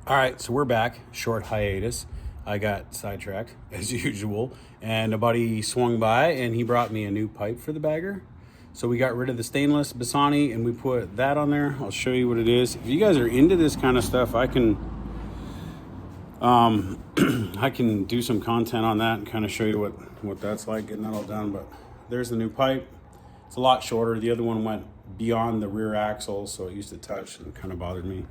All right, so we're back. Short hiatus. I got sidetracked as usual, and a buddy swung by and he brought me a new pipe for the bagger. So we got rid of the stainless Bassani and we put that on there. I'll show you what it is. If you guys are into this kind of stuff, I can I can do some content on that and kind of show you what that's like, getting that all done. But there's the new pipe. It's a lot shorter. The other one went beyond the rear axle, so it used to touch and kind of bothered me.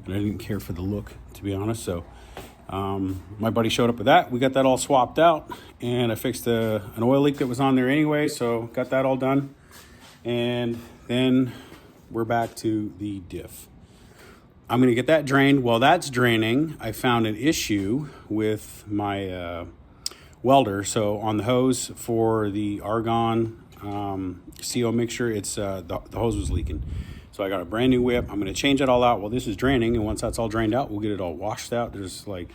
And I didn't care for the look, to be honest. So my buddy showed up with that. We got that all swapped out, and I fixed an oil leak that was on there anyway, so got that all done. And then we're back to the diff. I'm going to get that drained. While that's draining, I found an issue with my welder. So on the hose for the argon CO mixture, it's the hose was leaking. So I got a brand new whip. I'm going to change it all out while this is draining. And once that's all drained out, we'll get it all washed out. There's like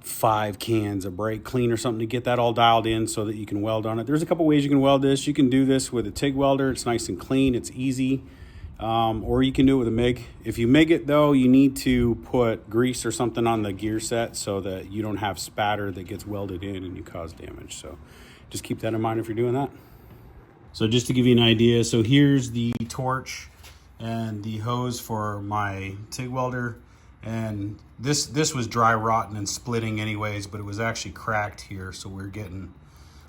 5 cans of brake clean or something to get that all dialed in so that you can weld on it. There's a couple ways you can weld this. You can do this with a TIG welder. It's nice and clean. It's easy. Or you can do it with a MIG. If you MIG it though, you need to put grease or something on the gear set so that you don't have spatter that gets welded in and you cause damage. So just keep that in mind if you're doing that. So just to give you an idea, so here's the torch and the hose for my TIG welder, and this was dry rotting and splitting anyways, but it was actually cracked here, so we're getting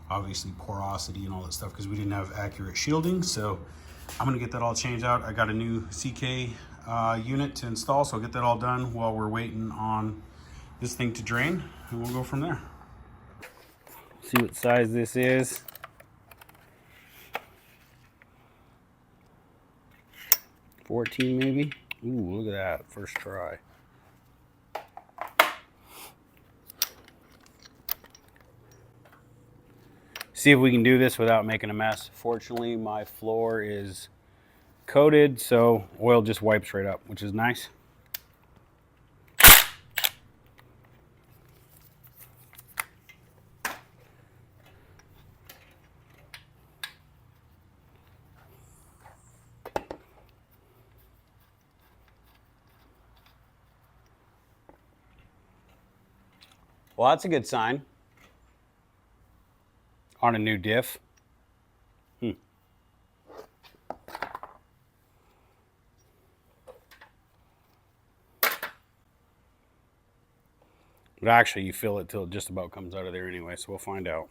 obviously porosity and all that stuff because we didn't have accurate shielding. So I'm gonna get that all changed out. I got a new CK unit to install, so I'll get that all done while we're waiting on this thing to drain, and we'll go from there. See what size this is. 14 maybe. Ooh, look at that, first try. See if we can do this without making a mess. Fortunately, my floor is coated, so oil just wipes right up, which is nice. Well, that's a good sign on a new diff. But actually, you feel it till it just about comes out of there anyway, so we'll find out.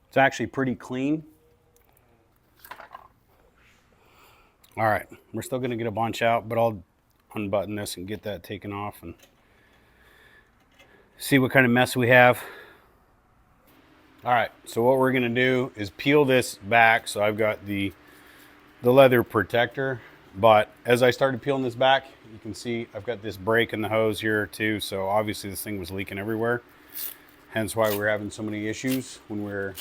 It's actually pretty clean. All right, we're still gonna get a bunch out, but I'll unbutton this and get that taken off and see what kind of mess we have. All right, so what we're gonna do is peel this back. So I've got the leather protector, but as I started peeling this back, you can see I've got this break in the hose here too. So obviously this thing was leaking everywhere. Hence why we're having so many issues when we're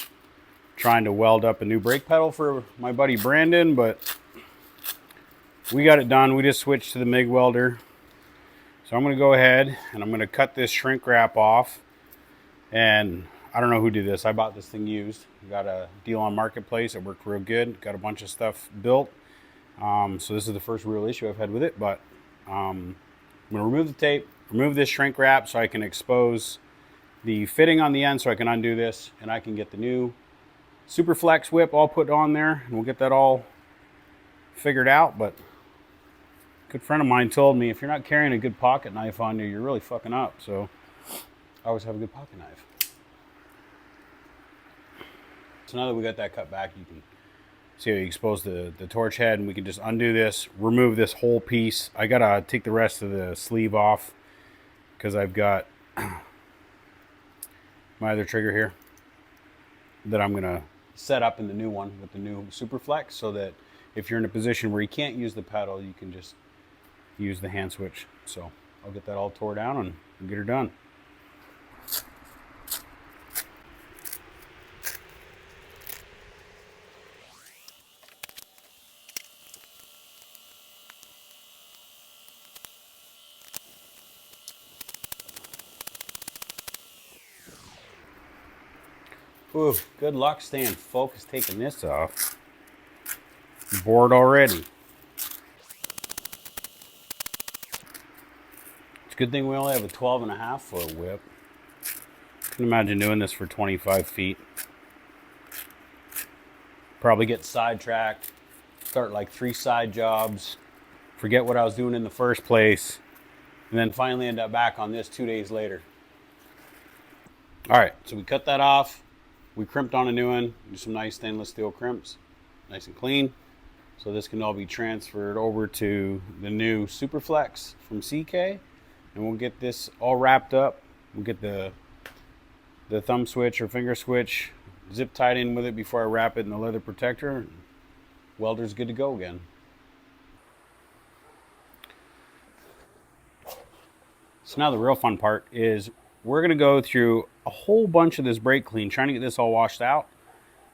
trying to weld up a new brake pedal for my buddy Brandon, but we got it done. We just switched to the MIG welder. So I'm going to go ahead and I'm going to cut this shrink wrap off. And I don't know who did this. I bought this thing used. Got a deal on Marketplace. It worked real good. Got a bunch of stuff built. So this is the first real issue I've had with it. But I'm going to remove the tape, remove this shrink wrap so I can expose the fitting on the end so I can undo this. And I can get the new Superflex whip all put on there. And we'll get that all figured out. But a good friend of mine told me if you're not carrying a good pocket knife on you, you're really fucking up. So I always have a good pocket knife. So now that we got that cut back, you can see how you expose the torch head, and we can just undo this, remove this whole piece. I gotta take the rest of the sleeve off because I've got my other trigger here that I'm gonna set up in the new one with the new Superflex, so that if you're in a position where you can't use the pedal, you can just use the hand switch. So I'll get that all tore down and get her done. Ooh, good luck staying focused taking this off. bored already. It's a good thing we only have a 12.5-foot whip. I can imagine doing this for 25 feet. Probably get sidetracked, start like 3 side jobs, forget what I was doing in the first place, and then finally end up back on this 2 days later. All right, so we cut that off. We crimped on a new one, do some nice stainless steel crimps, nice and clean. So this can all be transferred over to the new Superflex from CK, and we'll get this all wrapped up. We'll get the thumb switch or finger switch zip tied in with it before I wrap it in the leather protector. Welder's good to go again. So now the real fun part is we're going to go through a whole bunch of this brake clean, trying to get this all washed out.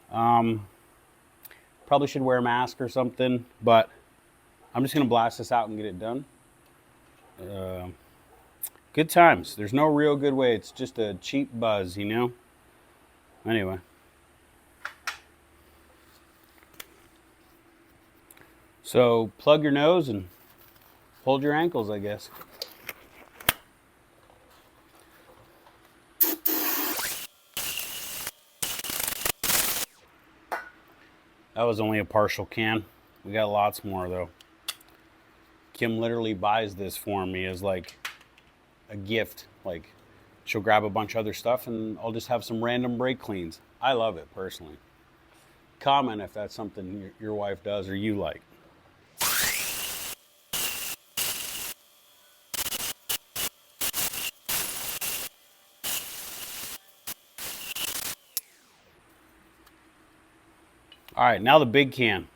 Probably should wear a mask or something, but I'm just going to blast this out and get it done. Good times. There's no real good way. It's just a cheap buzz, you know? Anyway. So plug your nose and hold your ankles, I guess. That was only a partial can. We got lots more though. Kim literally buys this for me as like a gift. Like she'll grab a bunch of other stuff and I'll just have some random brake cleans. I love it personally. Comment if that's something your wife does or you like. All right, now the big can.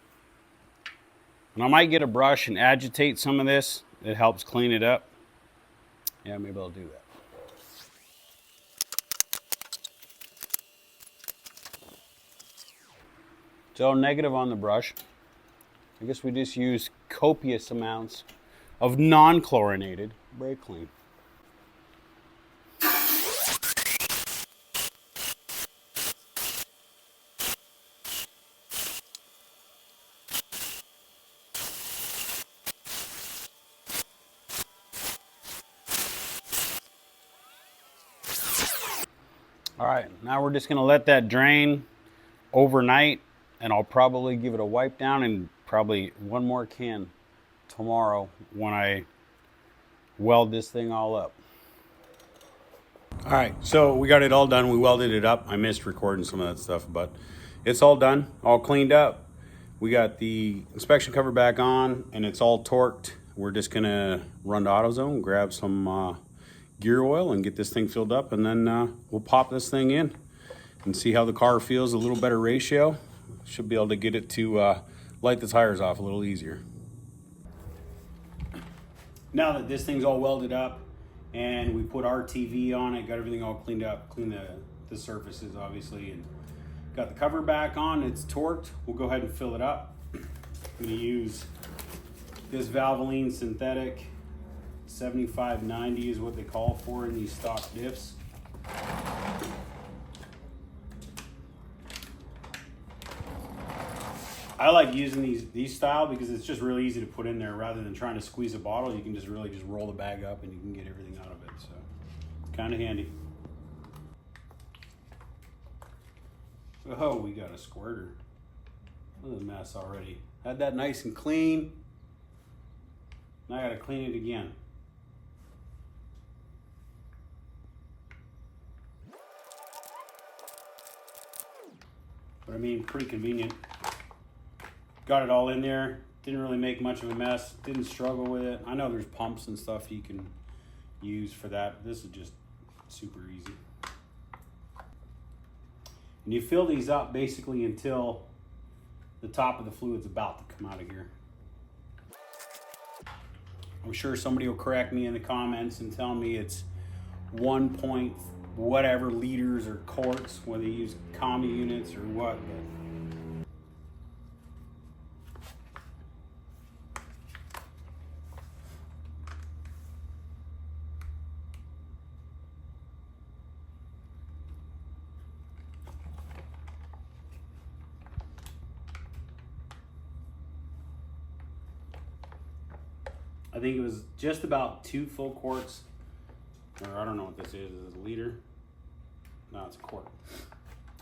And I might get a brush and agitate some of this. It helps clean it up. Yeah, maybe I'll do that. So negative on the brush. I guess we just use copious amounts of non-chlorinated brake clean. All right, now we're just gonna let that drain overnight, and I'll probably give it a wipe down and probably one more can tomorrow when I weld this thing all up. All right, so we got it all done. We welded it up. I missed recording some of that stuff, but it's all done, all cleaned up. We got the inspection cover back on and it's all torqued. We're just gonna run to AutoZone, grab some gear oil and get this thing filled up, and then we'll pop this thing in and see how the car feels. A little better ratio. Should be able to get it to light the tires off a little easier. Now that this thing's all welded up and we put RTV on it, got everything all cleaned up, cleaned the surfaces obviously, and got the cover back on, it's torqued. We'll go ahead and fill it up. I'm gonna use this Valvoline synthetic 7590 is what they call for in these stock diffs. I like using these style because it's just really easy to put in there rather than trying to squeeze a bottle. You can just really just roll the bag up and you can get everything out of it. So it's kind of handy. Oh, we got a squirter. Look at the mess already. Had that nice and clean. Now I gotta clean it again. But I mean, pretty convenient. Got it all in there. Didn't really make much of a mess. Didn't struggle with it. I know there's pumps and stuff you can use for that. This is just super easy. And you fill these up basically until the top of the fluid's about to come out of here. I'm sure somebody will correct me in the comments and tell me it's 1 point whatever liters or quarts, whether you use commie units or what. But I think it was just about 2 full quarts, or I don't know what this is it a liter? No, it's a quart.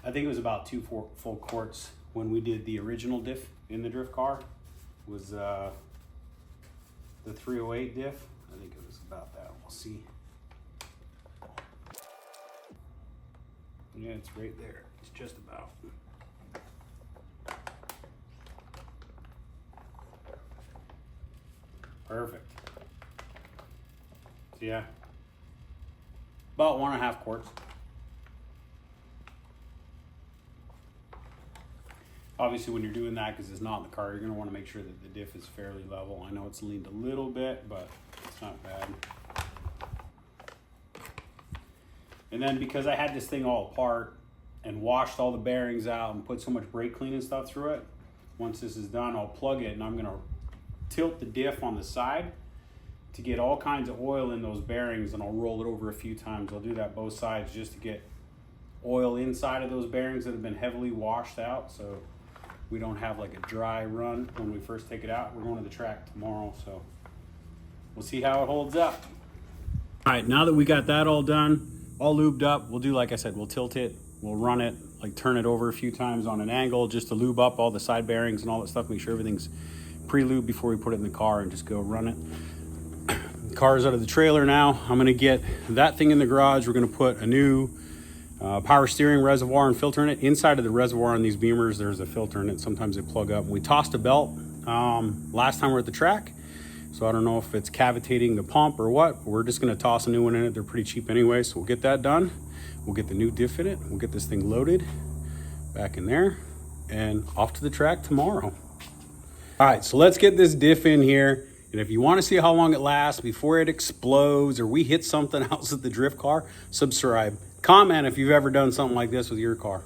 I think it was about 2 full quarts when we did the original diff in the drift car. It was the 308 diff. I think it was about that. We'll see. Yeah, it's right there. It's just about. Perfect. So yeah, about 1.5 quarts. Obviously, when you're doing that, because it's not in the car, you're going to want to make sure that the diff is fairly level. I know it's leaned a little bit, but it's not bad. And then because I had this thing all apart and washed all the bearings out and put so much brake clean and stuff through it, once this is done, I'll plug it and I'm going to tilt the diff on the side to get all kinds of oil in those bearings, and I'll roll it over a few times. I'll do that both sides just to get oil inside of those bearings that have been heavily washed out, so we don't have like a dry run when we first take it out. We're going to the track tomorrow, so we'll see how it holds up. All right, now that we got that all done, all lubed up, we'll do, like I said, we'll tilt it, we'll run it, like turn it over a few times on an angle just to lube up all the side bearings and all that stuff, make sure everything's pre-lubed before we put it in the car, and just go run it. The car's out of the trailer now. I'm gonna get that thing in the garage. We're gonna put a new power steering reservoir and filter in it. Inside of the reservoir on these Beamers, there's a filter in it. Sometimes they plug up. We tossed a belt last time we were at the track, so I don't know if it's cavitating the pump or what. We're just gonna toss a new one in it. They're pretty cheap anyway, so we'll get that done. We'll get the new diff in it. We'll get this thing loaded back in there and off to the track tomorrow. All right, so let's get this diff in here. And if you want to see how long it lasts before it explodes or we hit something else at the drift car, subscribe. Comment if you've ever done something like this with your car.